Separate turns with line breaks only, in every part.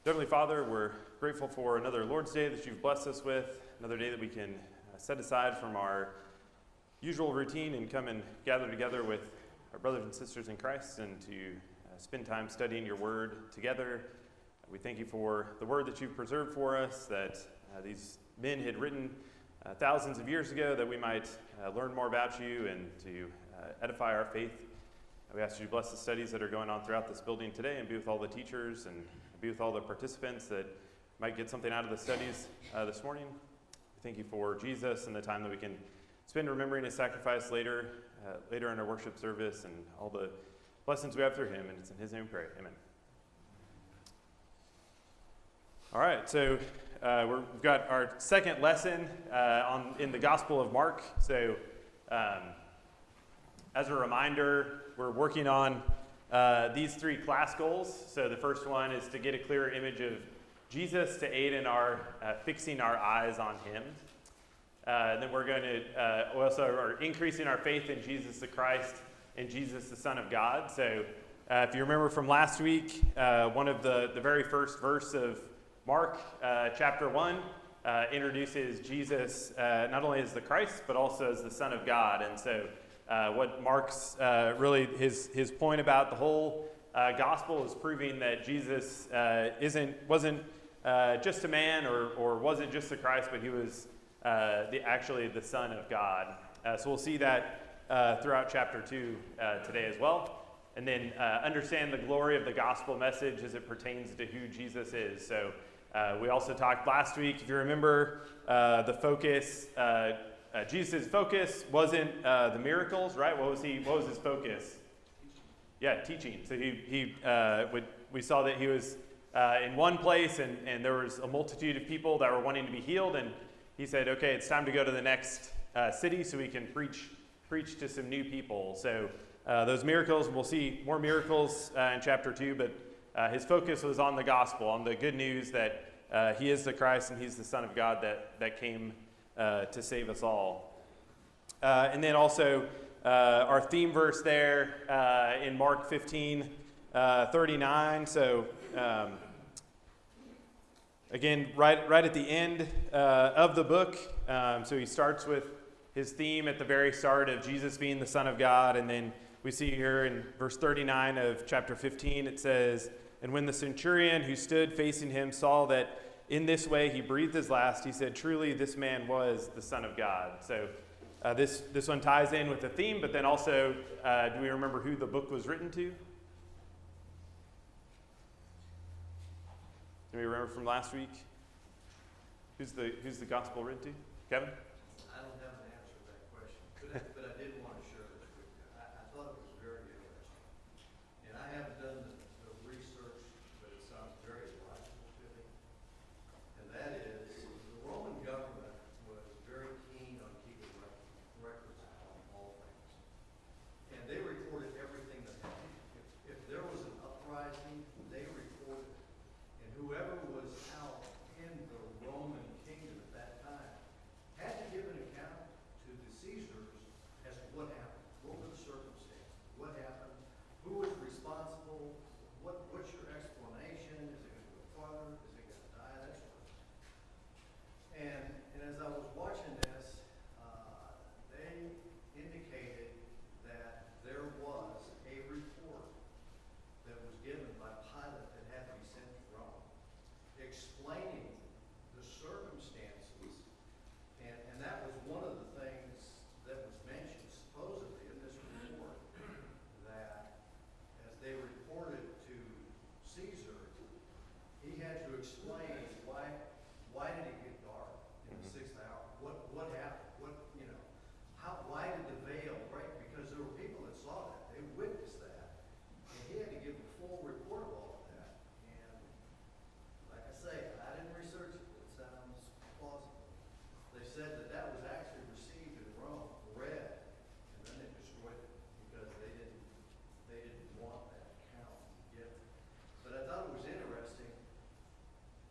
Heavenly Father, we're grateful for another Lord's Day that you've blessed us with, another day that we can set aside from our usual routine and come and gather together with our brothers and sisters in Christ and to spend time studying your word together. We thank you for the word that you've preserved for us, that these men had written thousands of years ago, that we might learn more about you and to edify our faith. We ask you to bless the studies that are going on throughout this building today and be with all the teachers and be with all the participants that might get something out of the studies this morning. We thank you for Jesus and the time that we can spend remembering his sacrifice later in our worship service and all the blessings we have through him. And it's in his name we pray. Amen. All right, so we've got our second lesson in the Gospel of Mark. So as a reminder, we're working on these three class goals. So the first one is to get a clearer image of Jesus to aid in our fixing our eyes on him. And then we're going to also are increasing our faith in Jesus the Christ and Jesus the Son of God. So if you remember from last week, one of the very first verse of Mark chapter 1 introduces Jesus not only as the Christ, but also as the Son of God. And so what Mark's really his point about the whole gospel is proving that Jesus wasn't just a man or wasn't just the Christ, but he was actually the Son of God. So we'll see that throughout chapter 2 today as well. And then understand the glory of the gospel message as it pertains to who Jesus is. So we also talked last week, if you remember, the focus. Jesus' focus wasn't the miracles, right? What was his focus? Yeah, teaching. So we saw that he was in one place and there was a multitude of people that were wanting to be healed, and he said, okay, it's time to go to the next city so we can preach to some new people. So those miracles, we'll see more miracles in chapter 2, but his focus was on the gospel, on the good news that he is the Christ and he's the Son of God that came to save us all. And then also our theme verse there in Mark 15:39. So again, right at the end of the book. So he starts with his theme at the very start of Jesus being the Son of God. And then we see here in verse 39 of chapter 15, it says, "And when the centurion who stood facing him saw that in this way he breathed his last, he said, 'Truly this man was the Son of God.'" So this one ties in with the theme, but then also, do we remember who the book was written to? Do we remember from last week? Who's the gospel written to? Kevin?
I don't have an answer to that question, but I did want to share this with you. I thought it was very interesting. And I haven't done the research, but it sounds very logical to me. And that is, the Roman government was very keen on keeping records on all things. And they recorded everything that happened. If there was an uprising, they recorded it. And whoever was out in the Roman kingdom at that time had to give an account to the Caesars as to what happened. What were the circumstances? What happened? Who was responsible? What's your explanation? Is it going to go farther? Is it going to die? That sort of thing. And as I was watching this, they indicated that there was a report that was given by Pilate that had to be sent to Rome, explaining the circumstances, and that was one of the things that was mentioned supposedly in this report, that as they reported to Caesar, he had to explain why did it get dark in the 6th hour? What happened? Why did the veil break? Because there were people that saw that. They witnessed that. And he had to give a full report of all of that. And like I say, I didn't research it, but it sounds plausible. They said that was actually received in Rome, read, and then they destroyed it because they didn't want that account given. But I thought it was interesting.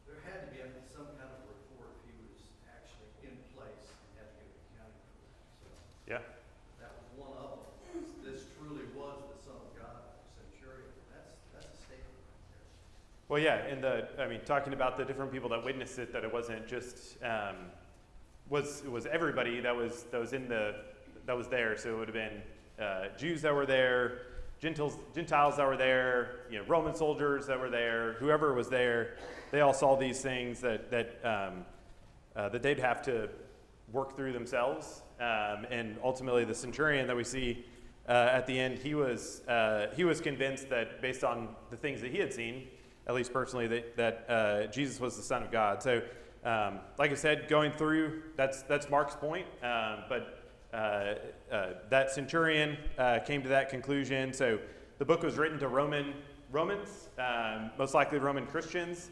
There had to be some kind of report if he was actually in place and had to give an accounting for that. So
Yeah.
that was one of them. This truly was the Son of God, centurion. That's a statement right there.
Well, yeah, talking about the different people that witnessed it, that it wasn't just it was everybody that was there. So it would have been Jews that were there, Gentiles that were there, Roman soldiers that were there, whoever was there. They all saw these things that they'd have to work through themselves. And ultimately, the centurion that we see at the end, he was convinced that based on the things that he had seen, at least personally, that Jesus was the Son of God. So, like I said, going through, that's Mark's point. But that centurion came to that conclusion. So the book was written to Romans, most likely Roman Christians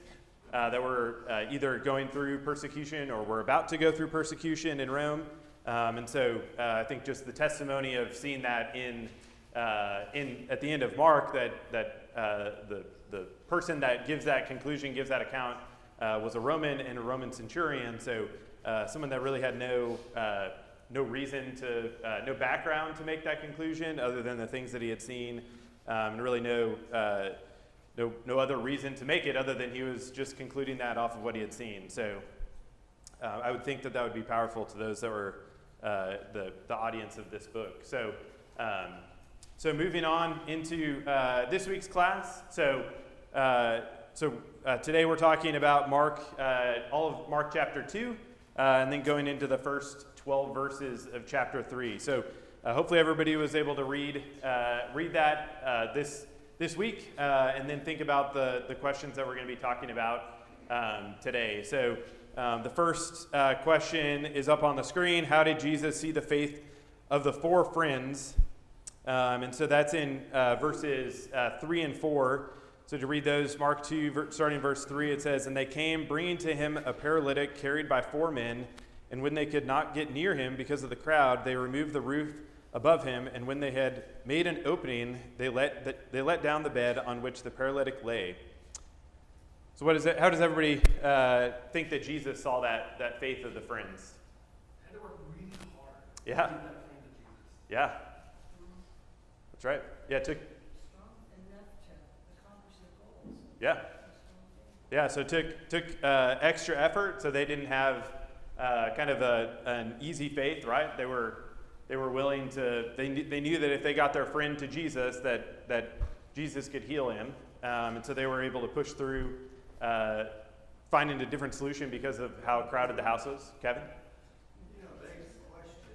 that were either going through persecution or were about to go through persecution in Rome. And so I think just the testimony of seeing that at the end of Mark, that the person that gives that conclusion, gives that account, was a Roman and a Roman centurion. So someone that really had no reason to, no background to make that conclusion other than the things that he had seen, and really no other reason to make it other than he was just concluding that off of what he had seen. So I would think that would be powerful to those that were the audience of this book. So moving on into this week's class. So today we're talking about Mark, all of Mark chapter 2, and then going into the first 12 verses of chapter 3. So hopefully everybody was able to read that this week, and then think about the questions that we're going to be talking about today. So the first question is up on the screen. How did Jesus see the faith of the four friends? And so that's in verses 3 and 4. So to read those, Mark 2, starting verse 3, it says, "And they came, bringing to him a paralytic carried by four men. And when they could not get near him because of the crowd, they removed the roof above him. And when they had made an opening, they let down the bed on which the paralytic lay." So how does everybody think that Jesus saw that faith of the friends?
Had to work really hard.
Yeah.
To give that claim to Jesus.
Yeah. That's right. Yeah, it took.
Strong enough to accomplish their goals.
Yeah. Yeah, so it took extra effort, so they didn't have kind of an easy faith, right? They were willing to. They knew that if they got their friend to Jesus, that Jesus could heal him, and so they were able to push through, finding a different solution because of how crowded the house was. Kevin?
Begs the question,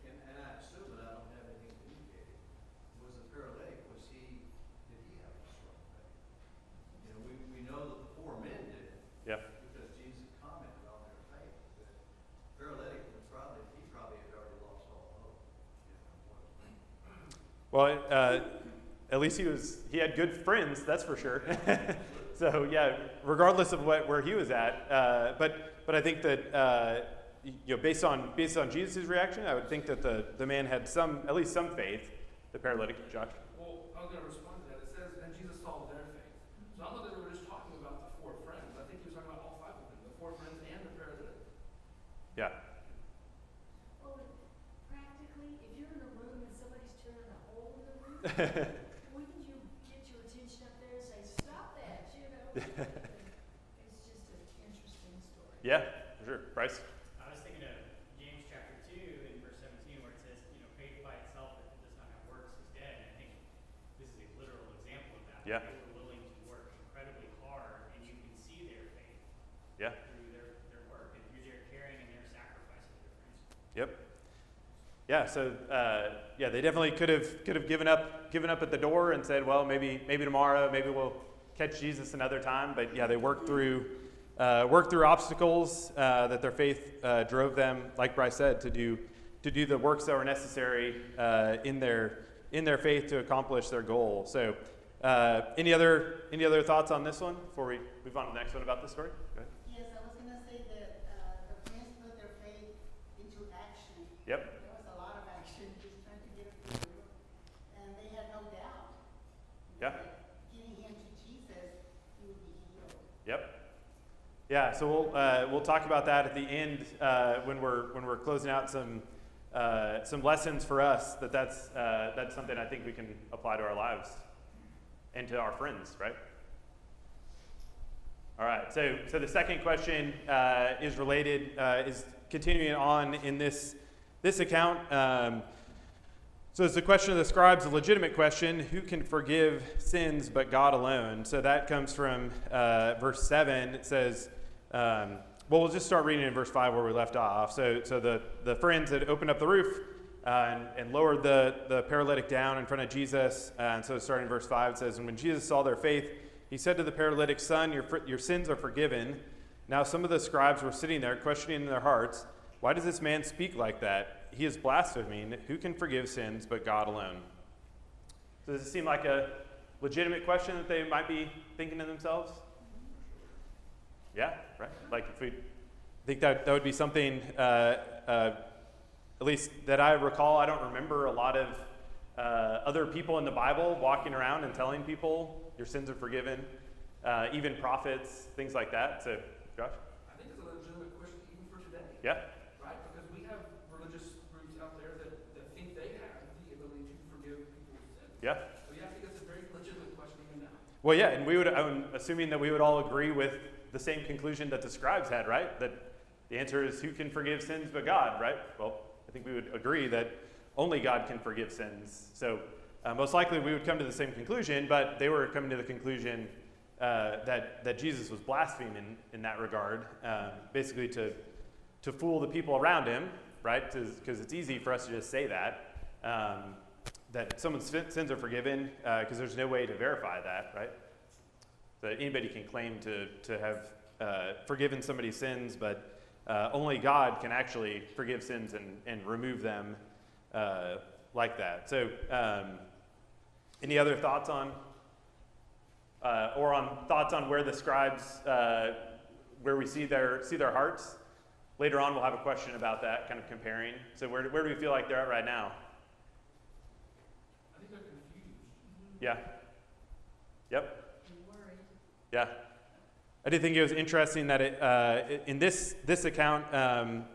and I assume that I don't have anything to indicate. Was the paralytic, did he have a strong faith? We know that the four men did.
Yeah.
Because Jesus commented on their faith. The paralytic he probably had already lost all hope.
Well, at least he had good friends, that's for sure. So yeah, regardless of where he was at, but I think that based on Jesus' reaction, I would think that the man had at least some faith. The paralytic, Josh.
Well, I was going to respond to that. It says, "And Jesus saw their faith." So I don't know that they were just talking about the four friends. I think he was talking about all five of them, the four friends and the paralytic.
Yeah.
Well, practically, if you're in a room and somebody's tearing a hole in the roof, wouldn't you get your attention up there and say, "Stop that," It's just an interesting story.
Yeah, for sure. Bryce?
I was thinking of James chapter 2 in verse 17 where it says, faith by itself, if it does not have works, is dead. And I think this is a literal example of that.
Yeah.
They were willing to work incredibly hard, and you can see their faith
Yeah.
through their work and through their caring and their sacrifice of their friends.
Yep. Yeah. So they definitely could have given up at the door and said, well, maybe tomorrow, maybe we'll catch Jesus another time. But yeah, they worked through obstacles that their faith drove them, like Bryce said, to do the works that were necessary in their faith to accomplish their goal. So any other thoughts on this one before we move on to the next one about this story? Go ahead.
Yes, I was going to say that the friends put their faith into action.
Yep.
There was a lot of action, just trying to get it through. And they had no doubt
Yeah.
that getting him to Jesus, he would be healed.
Yep. Yeah. So we'll talk about that at the end when we're closing out some lessons for us. That's something I think we can apply to our lives and to our friends, right? So the second question is related, is continuing on in this account. So it's the question of the scribes, a legitimate question: who can forgive sins but God alone? So that comes from verse 7. It says, well, we'll just start reading in verse 5 where we left off. So the friends had opened up the roof and lowered the paralytic down in front of Jesus. And so starting in verse 5, it says, and when Jesus saw their faith, he said to the paralytic, son, your sins are forgiven. Now some of the scribes were sitting there questioning in their hearts, why does this man speak like that? He is blaspheming. Who can forgive sins but God alone? So does it seem like a legitimate question that they might be thinking to themselves? Yeah, right? Like if we think that would be something, at least that I recall, I don't remember a lot of other people in the Bible walking around and telling people your sins are forgiven, even prophets, things like that. So, Josh?
I think it's a legitimate question even for today.
Yeah.
Right? Because we have religious groups out there that think they have the ability to forgive people's sins.
Yeah.
So yeah, I think that's a very legitimate question even now.
Well, yeah, and I'm assuming that we would all agree with the same conclusion that the scribes had, right? That the answer is who can forgive sins but God, right? Well, I think we would agree that only God can forgive sins. So most likely we would come to the same conclusion, but they were coming to the conclusion that Jesus was blaspheming in that regard, basically to fool the people around him, right? Because it's easy for us to just say that someone's sins are forgiven, because there's no way to verify that, right? So anybody can claim to have forgiven somebody's sins, but only God can actually forgive sins and remove them like that. So any other thoughts on, thoughts on where the scribes, where we see their hearts? Later on, we'll have a question about that, kind of comparing. So where do we feel like they're at right now?
I think they're confused.
Yeah. Yep.
Worried.
Yeah. I did think it was interesting that in this account,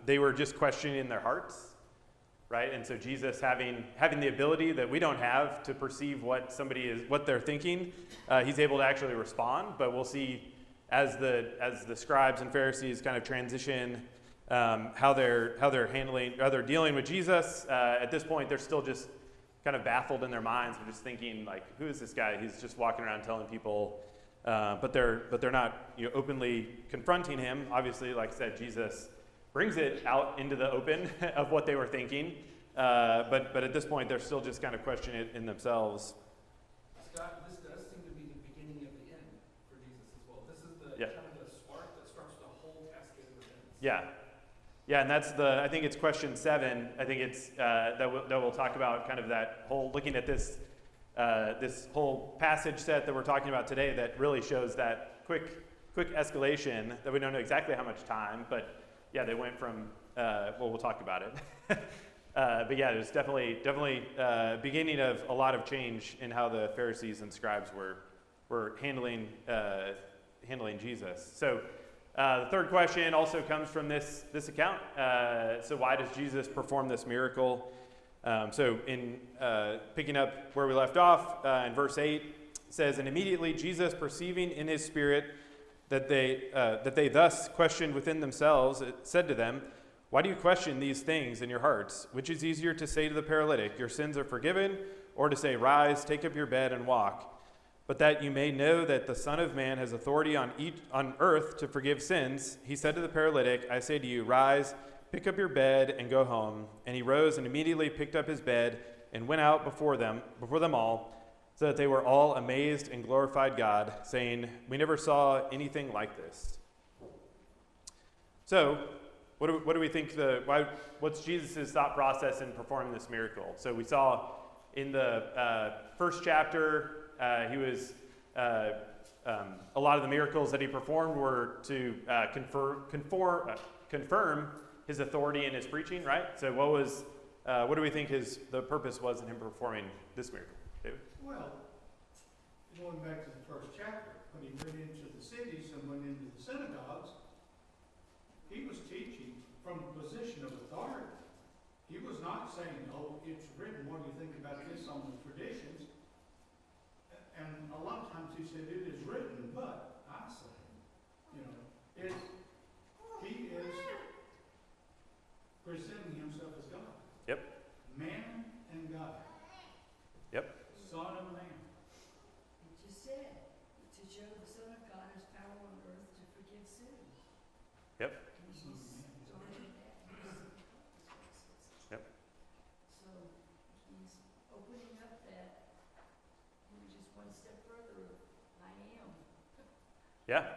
they were just questioning in their hearts, right? And so Jesus having the ability that we don't have to perceive what they're thinking, he's able to actually respond. But we'll see as the scribes and Pharisees kind of transition how they're dealing with Jesus. At this point, they're still just kind of baffled in their minds. They're just thinking like, who is this guy? He's just walking around telling people. But they're not openly confronting him. Obviously, like I said, Jesus brings it out into the open of what they were thinking. But at this point, they're still just kind of questioning it in themselves.
Scott, this does seem to be the beginning of the end for Jesus as well. This is the kind of the spark that starts the whole cascade of events.
Yeah, and that's I think it's question 7. I think it's that we'll talk about kind of that whole looking at this whole passage set that we're talking about today that really shows that quick escalation that we don't know exactly how much time, but yeah, they went from we'll talk about it. But yeah, there's definitely beginning of a lot of change in how the Pharisees and scribes were handling Jesus. So the third question also comes from this account. So why does Jesus perform this miracle? So in picking up where we left off, in verse 8, it says, and immediately Jesus, perceiving in his spirit that they thus questioned within themselves, said to them, why do you question these things in your hearts? Which is easier to say to the paralytic, your sins are forgiven, or to say, rise, take up your bed and walk? But that you may know that the Son of Man has authority on earth to forgive sins, he said to the paralytic, I say to you, rise, pick up your bed and go home. And he rose and immediately picked up his bed and went out before them all, so that they were all amazed and glorified God, saying, we never saw anything like this. So, what do we think what's Jesus' thought process in performing this miracle? So we saw in the first chapter, he was a lot of the miracles that he performed were to confirm his authority in his preaching, right? So what do we think the purpose was in him performing this miracle? David?
Well, going back to the first chapter, when he went into the cities and went into the synagogues, he was teaching from a position of authority. He was not saying, oh, it's written, what do you think about this on the traditions? And a lot of times he said, it is written, but I say,
Yeah.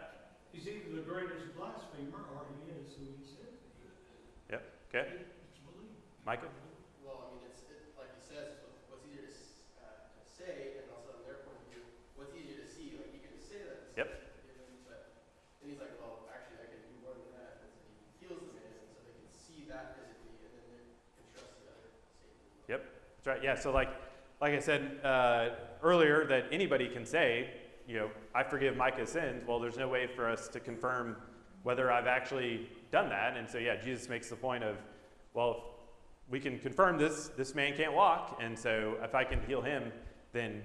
He's either the greatest blasphemer or he is who he says he is.
Yep. Okay.
It's believed.
Micah?
Well, I mean, like he says, what's easier to say, and also on their point of view, what's easier to see? Like, you can say that the
Yep.
sins are forgiven, but then he's like, well, actually, I can do more than that. And so he heals the man, and so they can see that physically, and then they can trust the other statement as well.
Yep. That's right. Yeah. So like I said earlier, that anybody can say, I forgive Micah's sins. Well, there's no way for us to confirm whether I've actually done that. And so, yeah, Jesus makes the point of, well, we can confirm this man can't walk. And so if I can heal him, then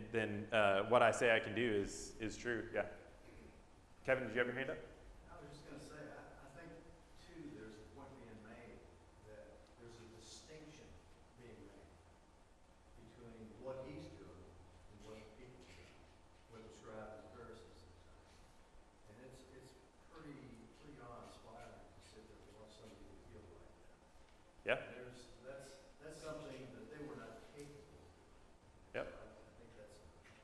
what I say I can do is true. Yeah. Kevin, did you have your hand up?
I was just gonna say, I think too, there's a point being made that there's a distinction being made between what he's doing and what the people do, what the scribes and Pharisees are doing. And it's pretty awe-inspiring to sit there and watch somebody get healed like that.
Yeah.
That's something that they were not capable of doing.
Yep.
So I think that's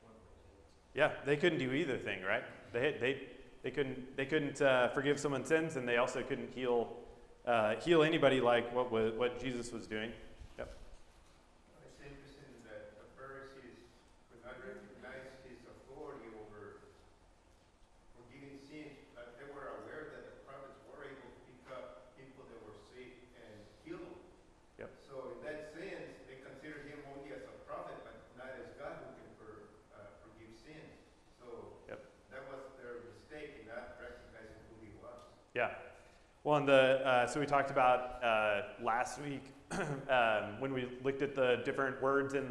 one way to look at it.
Yeah. They couldn't do either thing, right? They couldn't forgive someone's sins, and they also couldn't heal anybody like what Jesus was doing. Yep.
It's interesting that the Pharisees would not recognize his authority over forgiving sins, but they were aware that the prophets were able to pick up people that were sick and heal them.
Yep.
So in that sense, they consider him only as a prophet, but not as God who can forgive sins. So
Yep.
that was their mistake in not recognizing who he was.
Yeah. Well, so we talked about last week when we looked at the different words in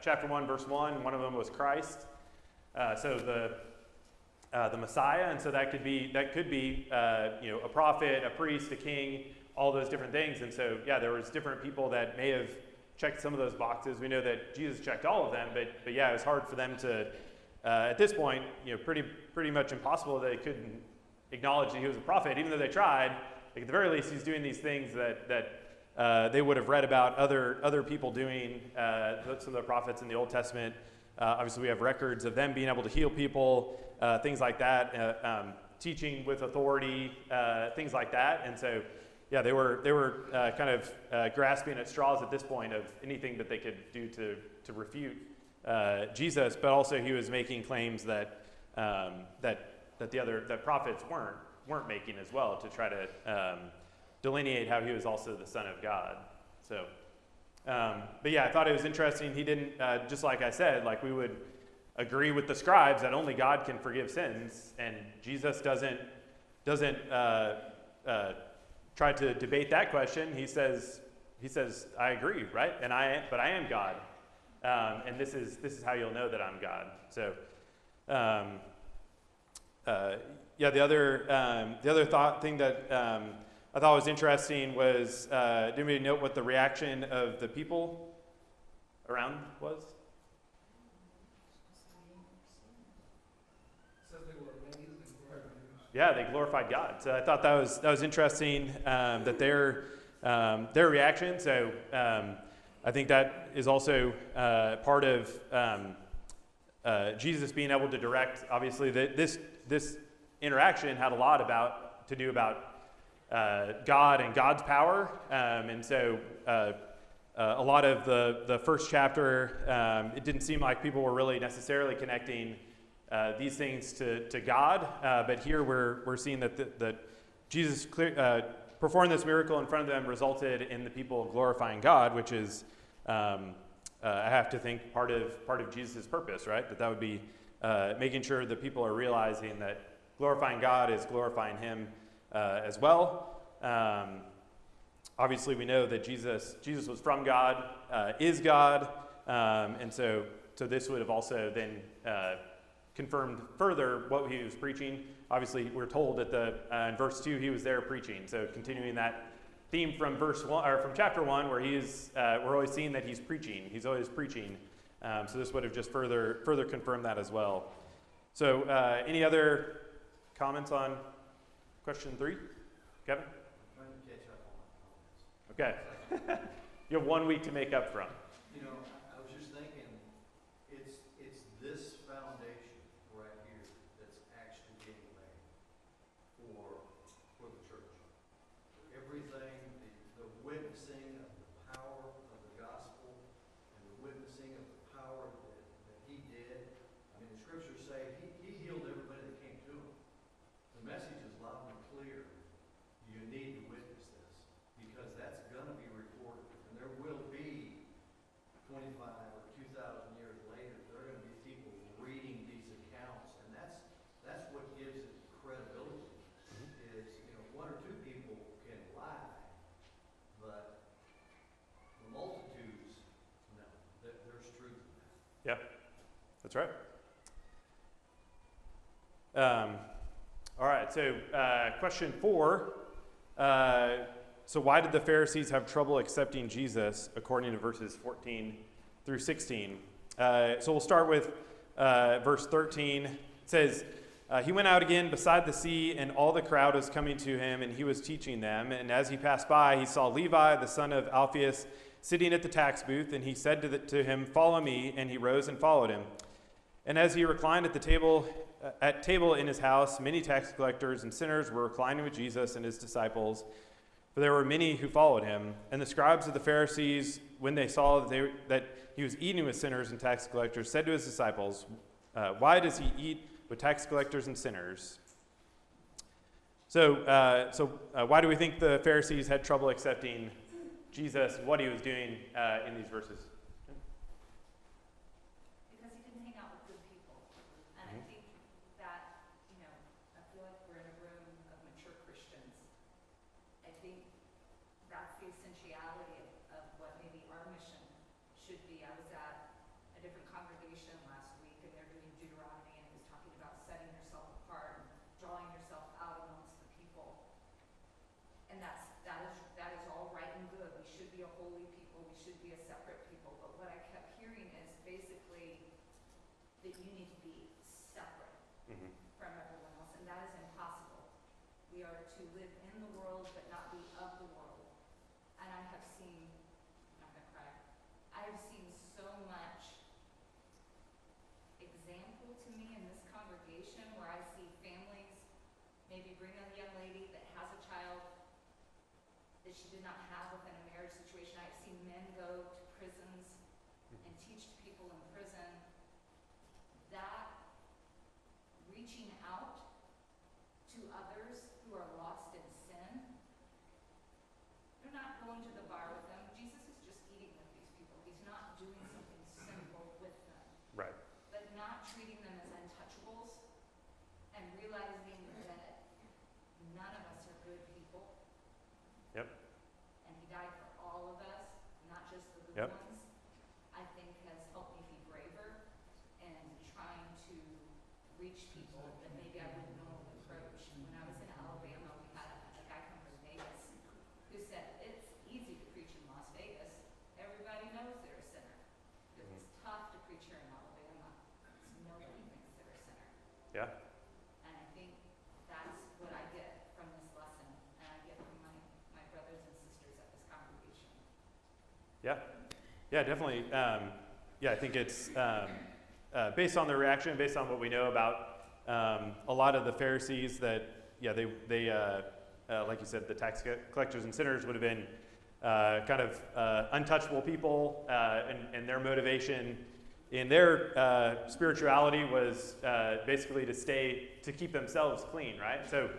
chapter 1, verse 1. One of them was Christ. So the Messiah, and so that could be a prophet, a priest, a king, all those different things. And so there was different people that may have checked some of those boxes. We know that Jesus checked all of them, but it was hard for them to at this point, pretty much impossible that they couldn't acknowledge that he was a prophet, even though they tried. Like at the very least, he's doing these things that they would have read about other people doing. Some of the prophets in the Old Testament, obviously, we have records of them being able to heal people, things like that, teaching with authority, things like that. And so, they were kind of grasping at straws at this point of anything that they could do to refute Jesus, but also he was making claims that the prophets weren't making as well, to try to delineate how he was also the Son of God. So, but I thought it was interesting. He didn't, just like I said, like we would agree with the scribes that only God can forgive sins, and Jesus doesn't try to debate that question. He says, I agree, right? But I am God. And this is how you'll know that I'm God. So, the other thing that I thought was interesting was, did anybody note what the reaction of the people around was?
It says they were amazed and glorified.
Yeah, they glorified God. So I thought that was interesting, that their reaction. So I think that is also part of Jesus being able to direct. Obviously, this interaction had a lot to do about God and God's power, and so a lot of the first chapter, it didn't seem like people were really necessarily connecting these things to God, but here we're seeing that Jesus performed this miracle in front of them resulted in the people glorifying God, which is I have to think part of Jesus' purpose, right? That would be making sure that people are realizing that glorifying God is glorifying Him as well. Obviously, we know that Jesus was from God, is God, and so this would have also then confirmed further what he was preaching. Obviously, we're told that in verse 2 he was there preaching. So continuing that theme from verse 1 or from chapter 1, where we're always seeing that he's preaching. He's always preaching. So this would have just further confirmed that as well. So any other comments on question 3, Kevin?
I'm trying to catch up on my comments.
Okay. You have 1 week to make up from.
I was just thinking, it's this foundation right here that's actually
Yeah, that's right. All right, so question 4. So why did the Pharisees have trouble accepting Jesus, according to verses 14 through 16? So we'll start with verse 13. It says, he went out again beside the sea, and all the crowd was coming to him, and he was teaching them. And as he passed by, he saw Levi, the son of Alphaeus, sitting at the tax booth, and he said to him, "Follow me," and he rose and followed him. And as he reclined at table in his house, many tax collectors and sinners were reclining with Jesus and his disciples, for there were many who followed him. And the scribes of the Pharisees, when they saw that he was eating with sinners and tax collectors, said to his disciples, "Why does he eat with tax collectors and sinners?" So why do we think the Pharisees had trouble accepting Jesus and what he was doing in these verses?
Because he didn't hang out with good people. And I think that, I feel like we're in a room of mature Christians. I think that's the essentiality of what maybe our mission should be. I was at a different congregation last week, and they're doing Deuteronomy, and it was talking about setting yourself apart and drawing yourself out amongst the people. And that is all right and good. We should be a holy people. We should be a separate people. But what I kept hearing is basically that you need to be separate from everyone else, and that is impossible. We are to live in the world but not be of the world. And I have seen, I'm not going to cry, I have seen so much example to me in this congregation where I see families maybe bring a young lady that has a child that she did not have within a marriage situation. I've seen men go to prisons and teach to people in prison. That reaching out to others who are lost in sin, they're not going to the bar with them. Jesus is just eating with these people. He's not doing something sinful with them.
Right.
But not treating them as untouchables and realizing that none of us are good people.
Yep.
And he died for all of us, not just the
Yep.
good ones, I think has helped me be braver in trying to reach people that maybe I wouldn't normally approach. When I was in Alabama, we had a guy come from Vegas who said, it's easy to preach in Las Vegas. Everybody knows they're a sinner. But it's tough to preach here in Alabama because nobody thinks they're a sinner.
Yeah.
And I think that's what I get from this lesson, and I get from my brothers and sisters at this congregation.
Yeah. Yeah, definitely. I think it's based on the reaction, based on what we know about a lot of the Pharisees that, they like you said, the tax collectors and sinners would have been kind of untouchable people, and their motivation in their spirituality was basically to keep themselves clean, right? So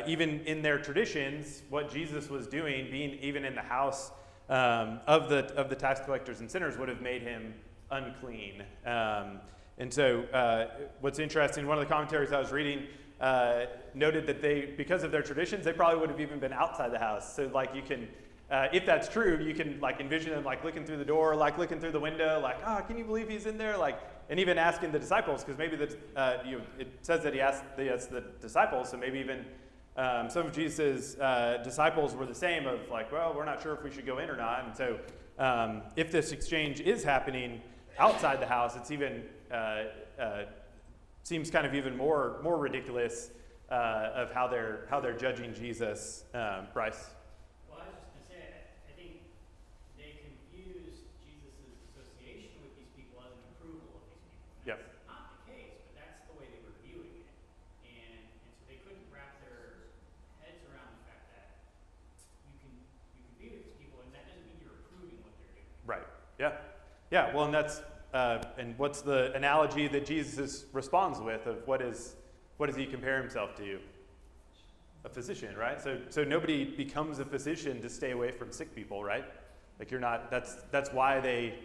even in their traditions, what Jesus was doing, being even in the house of the tax collectors and sinners, would have made him unclean. And so what's interesting, one of the commentaries I was reading noted that because of their traditions, they probably would have even been outside the house. So like you can, if that's true, you can like envision them like looking through the door, like looking through the window, like, can you believe he's in there? Like, and even asking the disciples, because maybe it says that he asked the disciples, so maybe even some of Jesus' disciples were the same of like, well, we're not sure if we should go in or not. And so if this exchange is happening outside the house, it's even seems kind of even more ridiculous of how they're judging Jesus. Bryce.
Well, I was just going to say, I think they confused Jesus' association with these people as an approval of these people. And
Yep.
that's not the case, but that's the way they were viewing it. And so they couldn't wrap their heads around the fact that you can be with these people, and that doesn't mean you're approving what they're doing.
Right. Yeah. Yeah. Well, and that's and what's the analogy that Jesus responds with of what does he compare himself to? A physician, right? So nobody becomes a physician to stay away from sick people, right? Like you're not. That's why they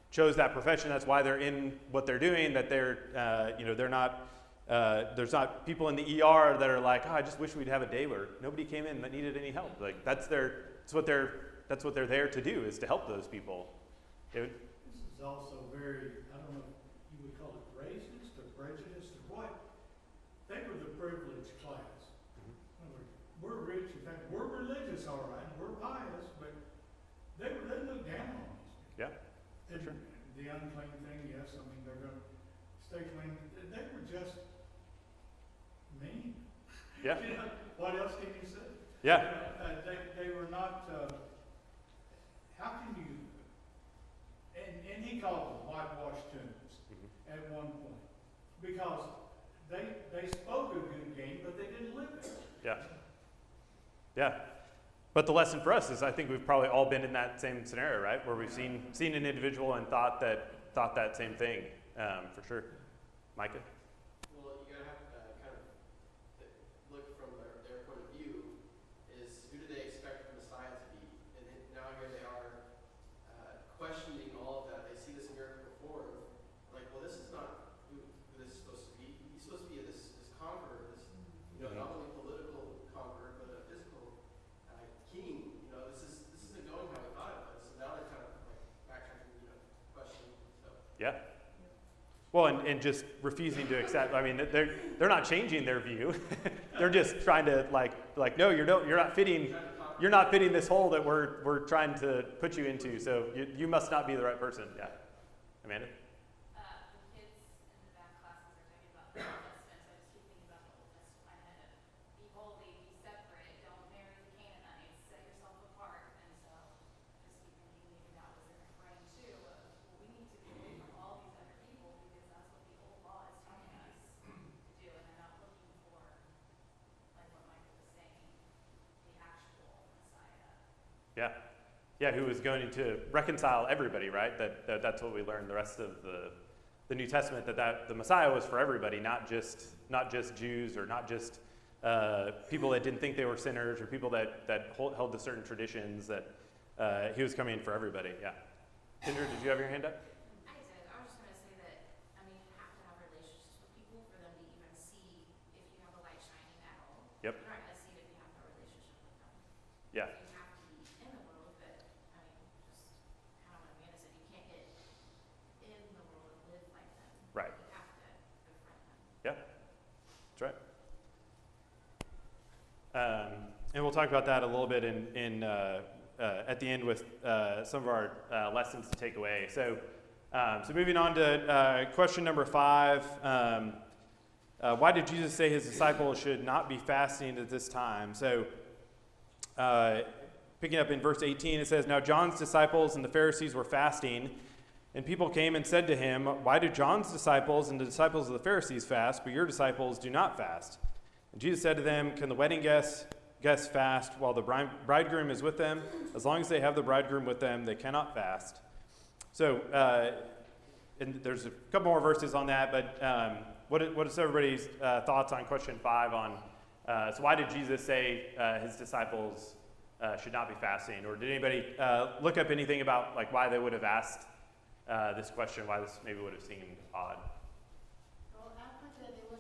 chose that profession. That's why they're in what they're doing. That they're they're not. There's not people in the ER that are like, I just wish we'd have a day where nobody came in that needed any help. Like that's what they're there to do, is to help those people. David?
This is is also very, I don't know if you would call it racist or prejudiced or what. They were the privileged class.
Mhm.
In other words, we're rich, in fact, we're religious, all right, we're pious, but they look down on us.
Yeah, for
And
sure.
the unclean thing, yes, I mean, they're gonna stay clean. They were just mean.
Yeah.
You know, what else can you say?
Yeah.
You know, they were not, how can you, and he called them whitewashed tombs
Mhm.
at one point. Because they spoke a good game, but they didn't live it.
Yeah. Yeah. But the lesson for us is I think we've probably all been in that same scenario, right? Where we've seen an individual and thought that same thing, for sure. Micah?
Well, you gotta have kind of look from their point of view. Is who do they expect the Messiah to be? And now here they are questioning all of that. They see this miracle performed, like, well, this is not who this is supposed to be. He's supposed to be this conqueror, this not only political conqueror but a physical king. This isn't going how we thought it was. So now they're kind of like backtracking, questioning. So.
Yeah. Well, and just refusing to accept. I mean, they're not changing their view. They're just trying to like no, you're not fitting. You're not fitting this hole that we're trying to put you into. So you must not be the right person. Yeah. Amanda?
The kids in the back classes are talking about the Old Testament, so I just keep thinking about the Old Testament. I had to be holy, be separate, don't marry the Canaanites, set yourself apart. And so just keep thinking maybe that was in their brain too of, well, we need to be away from all these other people because that's what the old law is telling us to do. And they're not looking for, like what Michael was saying, the actual Messiah.
Yeah. Yeah, who was going to reconcile everybody, right? That's what we learned the rest of the New Testament, that the Messiah was for everybody, not just Jews or not just people that didn't think they were sinners or people that held to certain traditions, that he was coming for everybody. Yeah. Kendra, did you have your hand up?
I did. I was just going to say that, I mean, you have to have relationships with people for them to even see if you have a light shining at all.
Yep.
You're not going to see it if you have no relationship with them.
Yeah.
You have to be in the world, but, I mean, just kind of what Amanda said, you can't get in the world and live like them.
Right.
You have to confront them.
Yeah, that's right. And we'll talk about that a little bit at the end with some of our lessons to take away. So moving on to question number 5. Why did Jesus say his disciples should not be fasting at this time? So picking up in verse 18, it says, "Now John's disciples and the Pharisees were fasting, and people came and said to him, 'Why do John's disciples and the disciples of the Pharisees fast, but your disciples do not fast?' And Jesus said to them, 'Can the wedding guests fast while the bridegroom is with them? As long as they have the bridegroom with them, they cannot fast.'" So, and there's a couple more verses on that, but what is everybody's thoughts on question 5 on, so why did Jesus say his disciples should not be fasting? Or did anybody look up anything about like why they would have asked this question, why this maybe would have seemed odd?
Well, after that, it was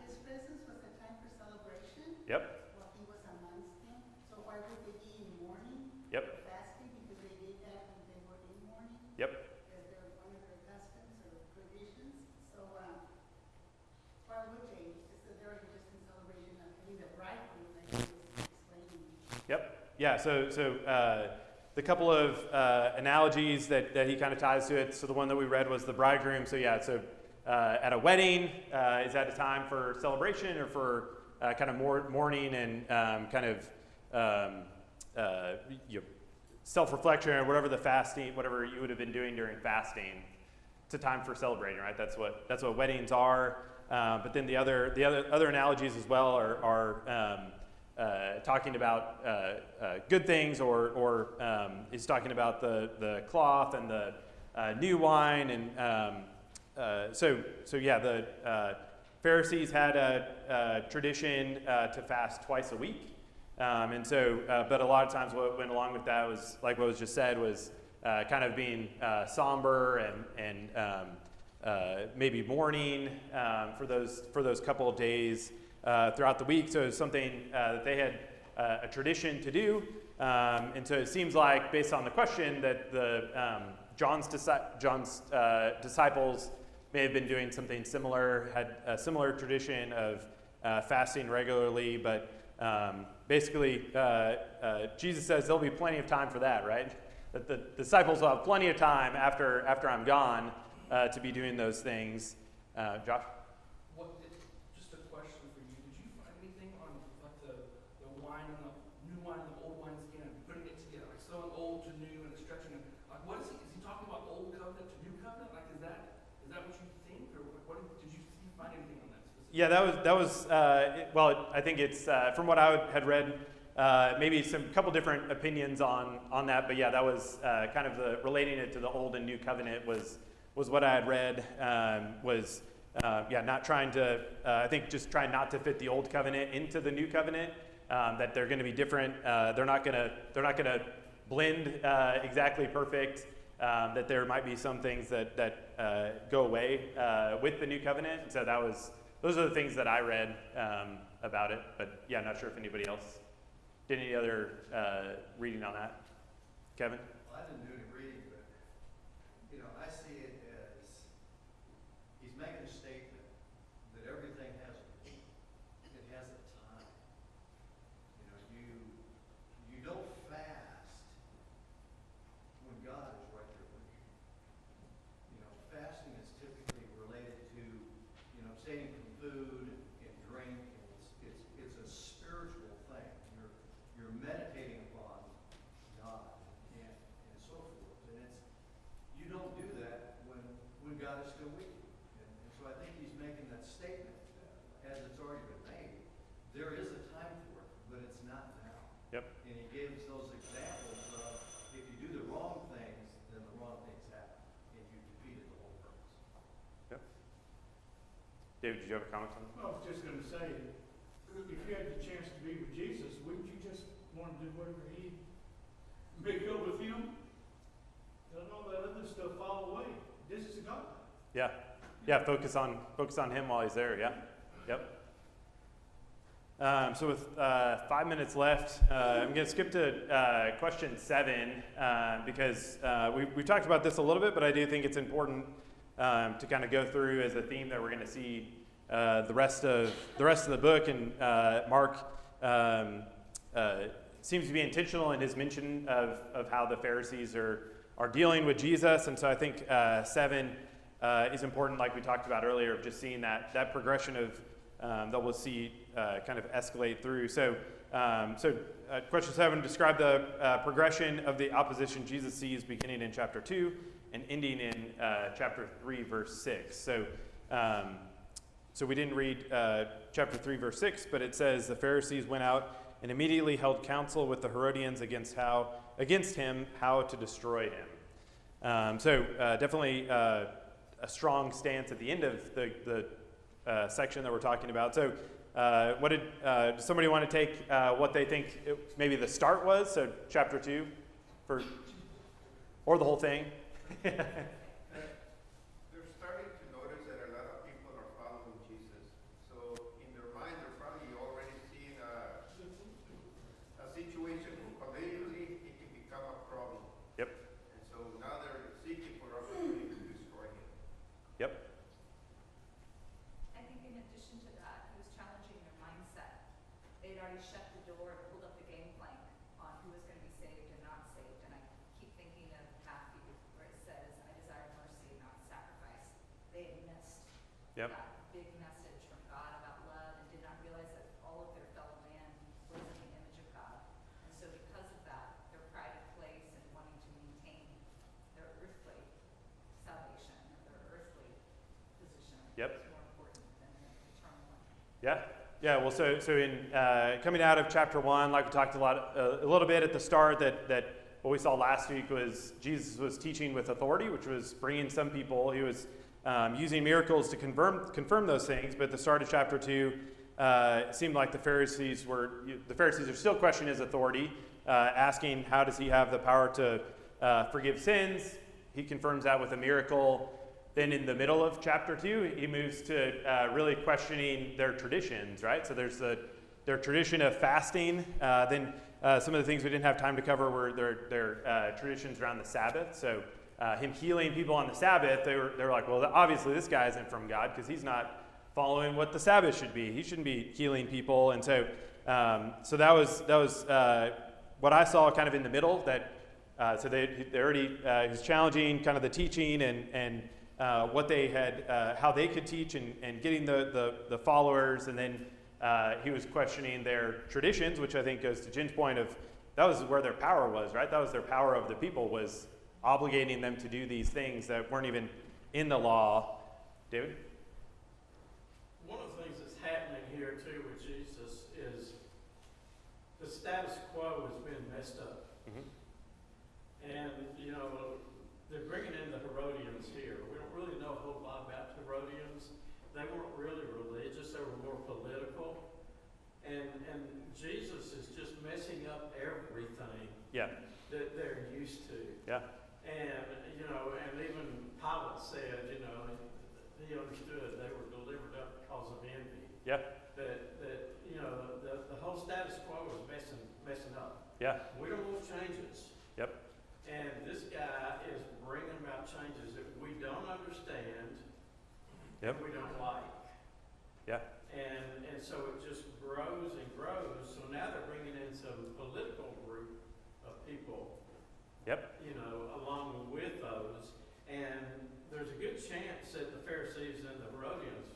his presence was a time for celebration.
Yep.
While he was amongst them. So why would they be in mourning?
Yep.
Fasting, because they did that when they were in mourning.
Yep.
As their one of their customs or traditions. So why would they? They're just in celebration of having the bridegroom, like he was explaining.
Yep. Yeah. So the couple of analogies that he kind of ties to it. So the one that we read was the bridegroom. So yeah. So at a wedding, is that a time for celebration or for kind of mourning and kind of self-reflection or whatever the fasting, whatever you would have been doing during fasting? It's a time for celebrating, right? That's what weddings are. But then the other analogies as well are talking about good things, or is talking about the cloth and the new wine, and so yeah, the Pharisees had a tradition to fast twice a week, and so but a lot of times what went along with that was like what was just said was kind of being somber and maybe mourning for those couple of days throughout the week. So it was something that they had a tradition to do. And so it seems like, based on the question, that John's disciples may have been doing something similar, had a similar tradition of fasting regularly, but basically, Jesus says there'll be plenty of time for that, right? That the disciples will have plenty of time after I'm gone to be doing those things. Josh?
Just a question for you. Did you find anything on like the wine and the new wine and the old wineskin and putting it together, like sowing old to new and stretching it? Like, what is he? Is he talking about old covenant to new covenant? Like, is that what you think, or what did you find anything on that specifically?
Yeah, that was well, I think it's from what I had read, maybe some couple different opinions on that, but yeah, that was kind of relating it to the old and new covenant was what I had read. Not trying to I think just trying not to fit the old covenant into the new covenant. That they're going to be different. They're not going to blend exactly perfect. That there might be some things that go away with the new covenant. So those are the things that I read about it. But yeah, not sure if anybody else did any other reading on that. Kevin?
Well, I didn't do any reading, but, I see it as he's making a statement that everything has a time. You don't fast when God is right there with you. Fasting is typically related to, abstaining from food and drink, and it's a spiritual thing. You're meditating upon God and so forth. And you don't do that when God is still with you. And so I think he's making that statement, as it's already been made. There is a time for it, but it's not now.
Yep.
And he gives those examples of if you do the wrong things, then the wrong things happen, and you defeated the whole purpose.
Yep. David, did you have a comment on that?
I was just gonna say, if you had the chance to be with Jesus, wouldn't you just want to do whatever he make up with him? Let all that other stuff fall away. This is God.
Yeah. Focus on him while he's there. Yeah. Yep. So with 5 minutes left, I'm going to skip to question 7 because we talked about this a little bit, but I do think it's important to kind of go through as a theme that we're going to see the rest of the book. And Mark seems to be intentional in his mention of how the Pharisees are dealing with Jesus, and so I think 7 is important, like we talked about earlier, of just seeing that progression of that we'll see kind of escalate through. So question 7, describe the progression of the opposition Jesus sees beginning in chapter 2 and ending in chapter 3, verse 6. So we didn't read chapter 3, verse 6, but it says, the Pharisees went out and immediately held counsel with the Herodians against him how to destroy him. Definitely a strong stance at the end of the section that we're talking about. So does somebody want to take what they think maybe the start was? So chapter 2, or the whole thing?
They're starting to notice that a lot of people are following Jesus. So in their mind, they're probably already seeing a situation where politically it can become a problem.
Yep.
And so now they're seeking for opportunity to destroy him.
Yep.
I think in addition to that, he was challenging their mindset. They'd already shut the door and pulled up the game plank on who was going to be saved and not saved. And I keep thinking of Matthew, where it says, I desire mercy, not sacrifice. They had missed
Yep.
that big message from God about love and did not realize that all of their fellow man was in the image of God. And so because of that, their private place and wanting to maintain their earthly salvation or their earthly position
Yep.
is more important than their eternal one.
Yeah. Well, so in coming out of chapter 1, like we talked a little bit at the start, that what we saw last week was Jesus was teaching with authority, which was bringing some people. He was using miracles to confirm those things. But at the start of chapter 2, it seemed like the Pharisees are still questioning his authority, asking how does he have the power to forgive sins. He confirms that with a miracle. Then in the middle of chapter 2, he moves to really questioning their traditions, right? So there's their tradition of fasting. Then some of the things we didn't have time to cover were their traditions around the Sabbath. So him healing people on the Sabbath, they were like, well, obviously this guy isn't from God because he's not following what the Sabbath should be. He shouldn't be healing people. And so that was what I saw kind of in the middle. That so they already he was challenging kind of the teaching and what they had, how they could teach and getting the followers, and then he was questioning their traditions, which I think goes to Jen's point of that was where their power was, right? That was their power of the people, was obligating them to do these things that weren't even in the law. David?
One of the things that's happening here too with Jesus is the status quo has been messed up.
Mm-hmm.
And, they're bringing in the Herodians here. We don't really know a whole lot about Herodians. They weren't really religious, they were more political. And Jesus is just messing up everything that they're used to.
Yeah.
And, and even Pilate said, he understood they were delivered up because of envy.
Yeah.
That the whole status quo was messing up.
Yeah.
We don't want changes.
Yep.
And this guy is bringing about changes that we don't understand,
Yep.
and we don't like.
Yeah.
And so it just grows and grows. So now they're bringing in some political group of people,
Yep.
along with those. And there's a good chance that the Pharisees and the Herodians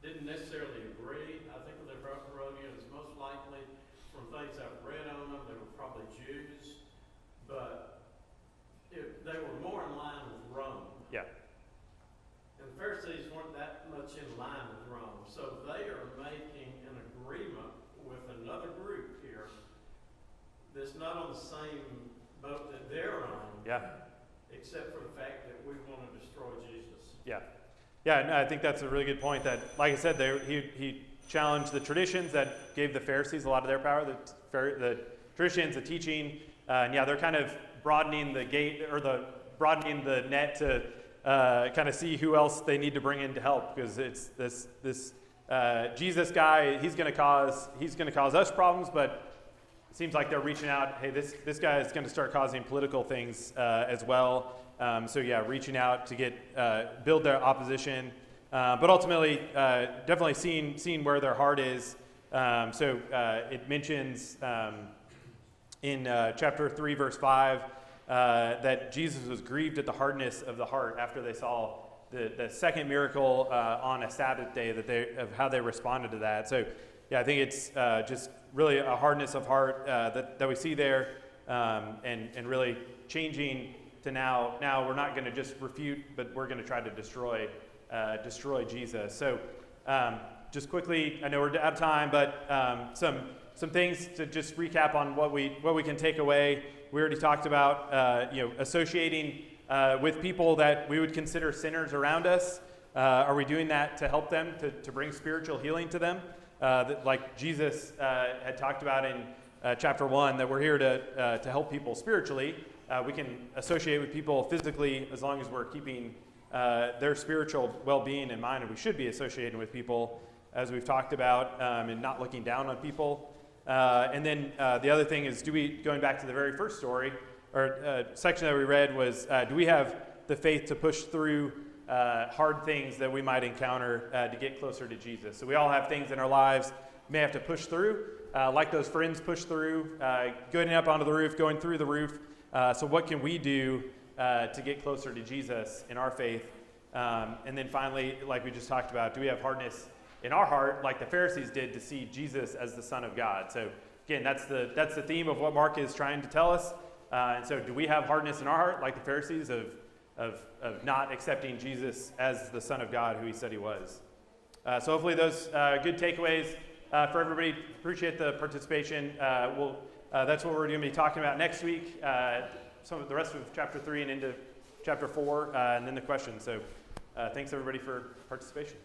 didn't necessarily agree. I think the Herodians, most likely, from things I've read on them, they were probably Jews. But they were more in line with Rome.
Yeah.
And the Pharisees weren't that much in line with Rome. So they are making an agreement with another group here that's not on the same boat that they're on.
Yeah.
Except for the fact that we want to destroy Jesus.
Yeah. Yeah, no, I think that's a really good point. That, like I said, he challenged the traditions that gave the Pharisees a lot of their power, the traditions, the teaching, and they're kind of broadening the gate or broadening the net to kind of see who else they need to bring in to help, because it's this Jesus guy. He's going to cause us problems, but it seems like they're reaching out. Hey, this guy is going to start causing political things as well. Reaching out to build their opposition, but ultimately, definitely seeing where their heart is. It mentions in chapter 3, verse 5, that Jesus was grieved at the hardness of the heart after they saw the second miracle on a Sabbath day, of how they responded to that. So, I think it's just really a hardness of heart that we see there, and really changing to now we're not going to just refute, but we're going to try to destroy Jesus. So, just quickly, I know we're out of time, but some things to just recap on what we can take away. We already talked about associating with people that we would consider sinners around us. Are we doing that to help them, to bring spiritual healing to them? Like Jesus had talked about in chapter 1, that we're here to help people spiritually. We can associate with people physically as long as we're keeping their spiritual well-being in mind, and we should be associating with people, as we've talked about, and not looking down on people. And then the other thing is, going back to the very first story, or section that we read was, do we have the faith to push through hard things that we might encounter to get closer to Jesus? So we all have things in our lives we may have to push through, like those friends push through, going up onto the roof, going through the roof. So what can we do to get closer to Jesus in our faith? And then finally, like we just talked about, do we have hardness in our heart, like the Pharisees did, to see Jesus as the Son of God? So again, that's the theme of what Mark is trying to tell us. And so do we have hardness in our heart, like the Pharisees, of not accepting Jesus as the Son of God, who he said he was? So hopefully those good takeaways for everybody. Appreciate the participation. That's what we're going to be talking about next week, some of the rest of chapter 3 and into chapter 4, and then the questions. So thanks everybody for participation.